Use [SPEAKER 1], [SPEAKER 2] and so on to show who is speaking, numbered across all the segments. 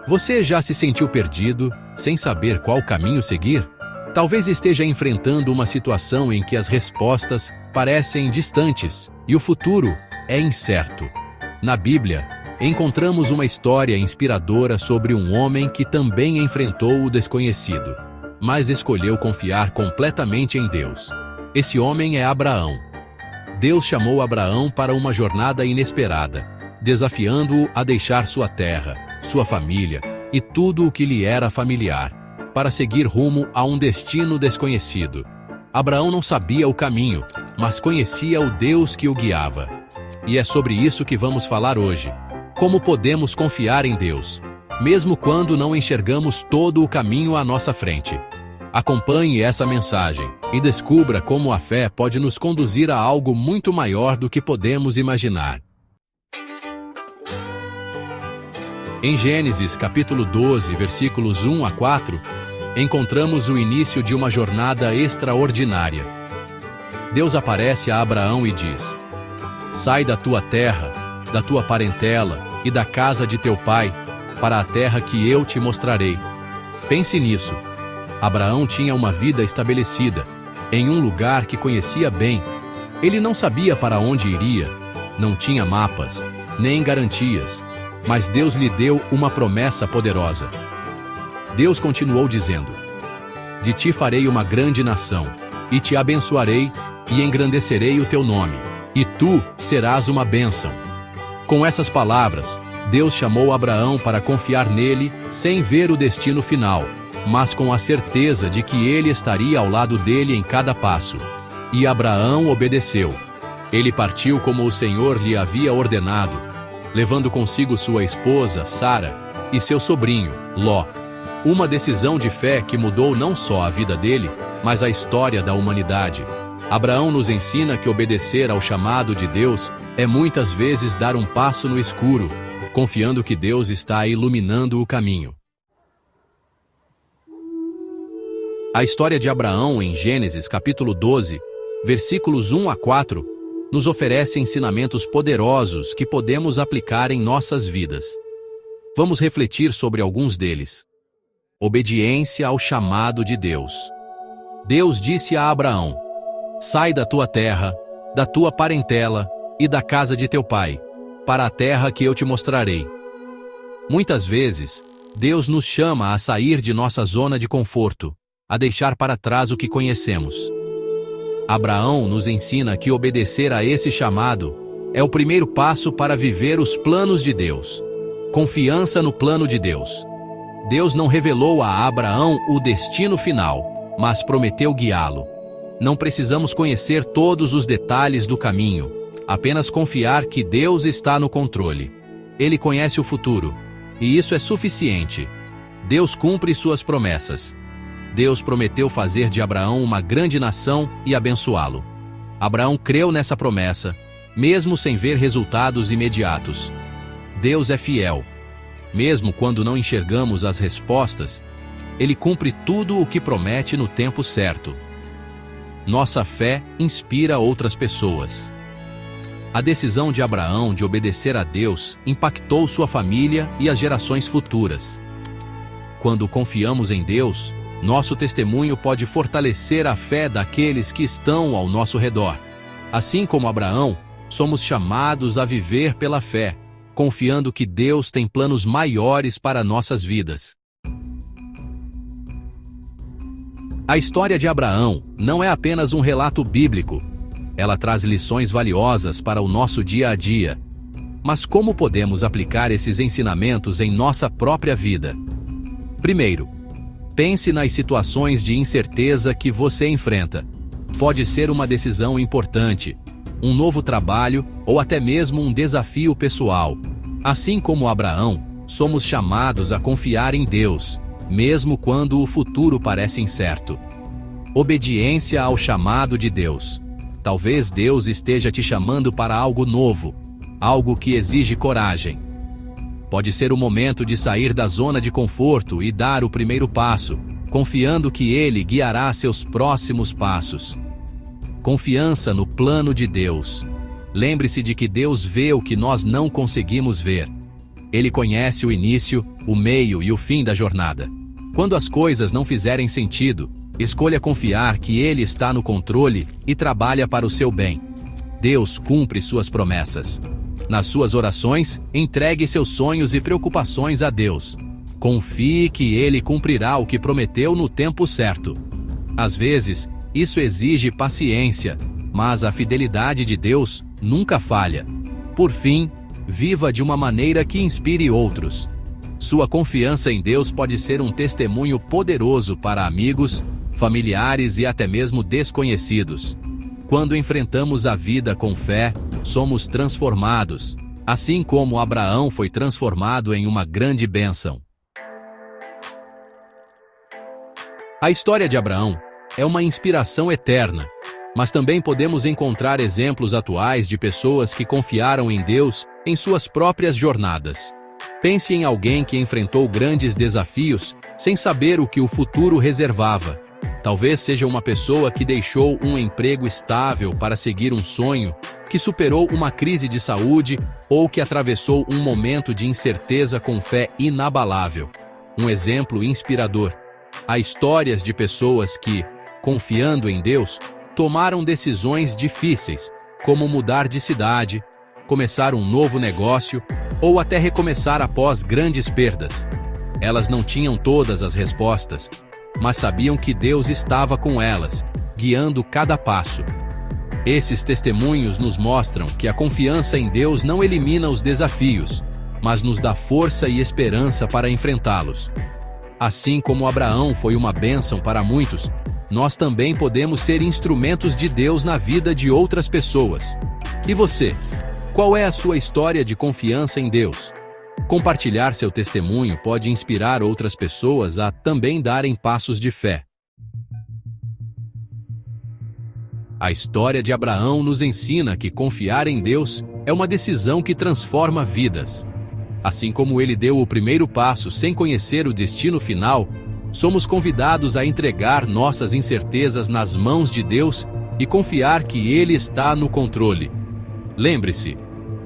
[SPEAKER 1] Você já se sentiu perdido, sem saber qual caminho seguir? Talvez esteja enfrentando uma situação em que as respostas parecem distantes e o futuro é incerto. Na Bíblia, encontramos uma história inspiradora sobre um homem que também enfrentou o desconhecido, mas escolheu confiar completamente em Deus. Esse homem é Abraão. Deus chamou Abraão para uma jornada inesperada, desafiando-o a deixar sua terra, sua família e tudo o que lhe era familiar, para seguir rumo a um destino desconhecido. Abraão não sabia o caminho, mas conhecia o Deus que o guiava. E é sobre isso que vamos falar hoje. Como podemos confiar em Deus, mesmo quando não enxergamos todo o caminho à nossa frente? Acompanhe essa mensagem e descubra como a fé pode nos conduzir a algo muito maior do que podemos imaginar. Em Gênesis capítulo 12, versículos 1 a 4, encontramos o início de uma jornada extraordinária. Deus aparece a Abraão e diz: "Sai da tua terra, da tua parentela e da casa de teu pai, para a terra que eu te mostrarei." Pense nisso. Abraão tinha uma vida estabelecida, em um lugar que conhecia bem. Ele não sabia para onde iria, não tinha mapas, nem garantias, mas Deus lhe deu uma promessa poderosa. Deus continuou dizendo: "De ti farei uma grande nação, e te abençoarei, e engrandecerei o teu nome, e tu serás uma bênção." Com essas palavras, Deus chamou Abraão para confiar nele sem ver o destino final, mas com a certeza de que ele estaria ao lado dele em cada passo. E Abraão obedeceu. Ele partiu como o Senhor lhe havia ordenado, levando consigo sua esposa, Sara, e seu sobrinho, Ló. Uma decisão de fé que mudou não só a vida dele, mas a história da humanidade. Abraão nos ensina que obedecer ao chamado de Deus é muitas vezes dar um passo no escuro, confiando que Deus está iluminando o caminho. A história de Abraão em Gênesis capítulo 12, versículos 1 a 4, nos oferece ensinamentos poderosos que podemos aplicar em nossas vidas. Vamos refletir sobre alguns deles. Obediência ao chamado de Deus. Deus disse a Abraão: "Sai da tua terra, da tua parentela e da casa de teu pai, para a terra que eu te mostrarei." Muitas vezes, Deus nos chama a sair de nossa zona de conforto, a deixar para trás o que conhecemos. Abraão nos ensina que obedecer a esse chamado é o primeiro passo para viver os planos de Deus. Confiança no plano de Deus. Deus não revelou a Abraão o destino final, mas prometeu guiá-lo. Não precisamos conhecer todos os detalhes do caminho, apenas confiar que Deus está no controle. Ele conhece o futuro, e isso é suficiente. Deus cumpre suas promessas. Deus prometeu fazer de Abraão uma grande nação e abençoá-lo. Abraão creu nessa promessa, mesmo sem ver resultados imediatos. Deus é fiel. Mesmo quando não enxergamos as respostas, Ele cumpre tudo o que promete no tempo certo. Nossa fé inspira outras pessoas. A decisão de Abraão de obedecer a Deus impactou sua família e as gerações futuras. Quando confiamos em Deus, nosso testemunho pode fortalecer a fé daqueles que estão ao nosso redor. Assim como Abraão, somos chamados a viver pela fé, confiando que Deus tem planos maiores para nossas vidas. A história de Abraão não é apenas um relato bíblico. Ela traz lições valiosas para o nosso dia a dia. Mas como podemos aplicar esses ensinamentos em nossa própria vida? Primeiro, pense nas situações de incerteza que você enfrenta. Pode ser uma decisão importante, um novo trabalho ou até mesmo um desafio pessoal. Assim como Abraão, somos chamados a confiar em Deus, mesmo quando o futuro parece incerto. Obediência ao chamado de Deus. Talvez Deus esteja te chamando para algo novo, algo que exige coragem. Pode ser o momento de sair da zona de conforto e dar o primeiro passo, confiando que Ele guiará seus próximos passos. Confiança no plano de Deus. Lembre-se de que Deus vê o que nós não conseguimos ver. Ele conhece o início, o meio e o fim da jornada. Quando as coisas não fizerem sentido, escolha confiar que Ele está no controle e trabalha para o seu bem. Deus cumpre suas promessas. Nas suas orações, entregue seus sonhos e preocupações a Deus. Confie que Ele cumprirá o que prometeu no tempo certo. Às vezes, isso exige paciência, mas a fidelidade de Deus nunca falha. Por fim, viva de uma maneira que inspire outros. Sua confiança em Deus pode ser um testemunho poderoso para amigos, familiares e até mesmo desconhecidos. Quando enfrentamos a vida com fé, somos transformados, assim como Abraão foi transformado em uma grande bênção. A história de Abraão é uma inspiração eterna, mas também podemos encontrar exemplos atuais de pessoas que confiaram em Deus em suas próprias jornadas. Pense em alguém que enfrentou grandes desafios sem saber o que o futuro reservava. Talvez seja uma pessoa que deixou um emprego estável para seguir um sonho, que superou uma crise de saúde ou que atravessou um momento de incerteza com fé inabalável. Um exemplo inspirador. Há histórias de pessoas que, confiando em Deus, tomaram decisões difíceis, como mudar de cidade, começar um novo negócio ou até recomeçar após grandes perdas. Elas não tinham todas as respostas, mas sabiam que Deus estava com elas, guiando cada passo. Esses testemunhos nos mostram que a confiança em Deus não elimina os desafios, mas nos dá força e esperança para enfrentá-los. Assim como Abraão foi uma bênção para muitos, nós também podemos ser instrumentos de Deus na vida de outras pessoas. E você? Qual é a sua história de confiança em Deus? Compartilhar seu testemunho pode inspirar outras pessoas a também darem passos de fé. A história de Abraão nos ensina que confiar em Deus é uma decisão que transforma vidas. Assim como ele deu o primeiro passo sem conhecer o destino final, somos convidados a entregar nossas incertezas nas mãos de Deus e confiar que Ele está no controle. Lembre-se,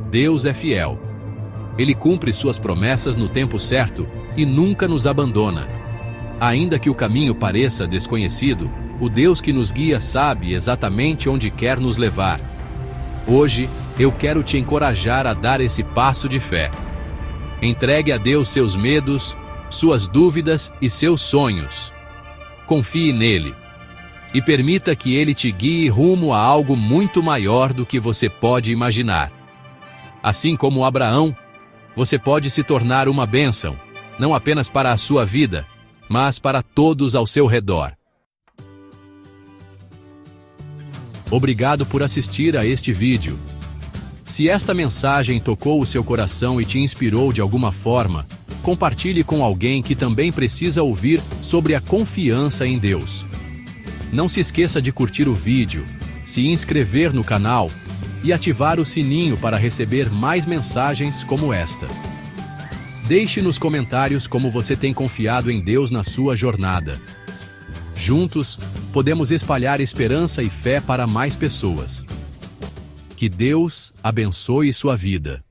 [SPEAKER 1] Deus é fiel. Ele cumpre suas promessas no tempo certo e nunca nos abandona. Ainda que o caminho pareça desconhecido, o Deus que nos guia sabe exatamente onde quer nos levar. Hoje, eu quero te encorajar a dar esse passo de fé. Entregue a Deus seus medos, suas dúvidas e seus sonhos. Confie nele e permita que ele te guie rumo a algo muito maior do que você pode imaginar. Assim como Abraão, você pode se tornar uma bênção, não apenas para a sua vida, mas para todos ao seu redor. Obrigado por assistir a este vídeo. Se esta mensagem tocou o seu coração e te inspirou de alguma forma, compartilhe com alguém que também precisa ouvir sobre a confiança em Deus. Não se esqueça de curtir o vídeo, se inscrever no canal e ativar o sininho para receber mais mensagens como esta. Deixe nos comentários como você tem confiado em Deus na sua jornada. Juntos, podemos espalhar esperança e fé para mais pessoas. Que Deus abençoe sua vida.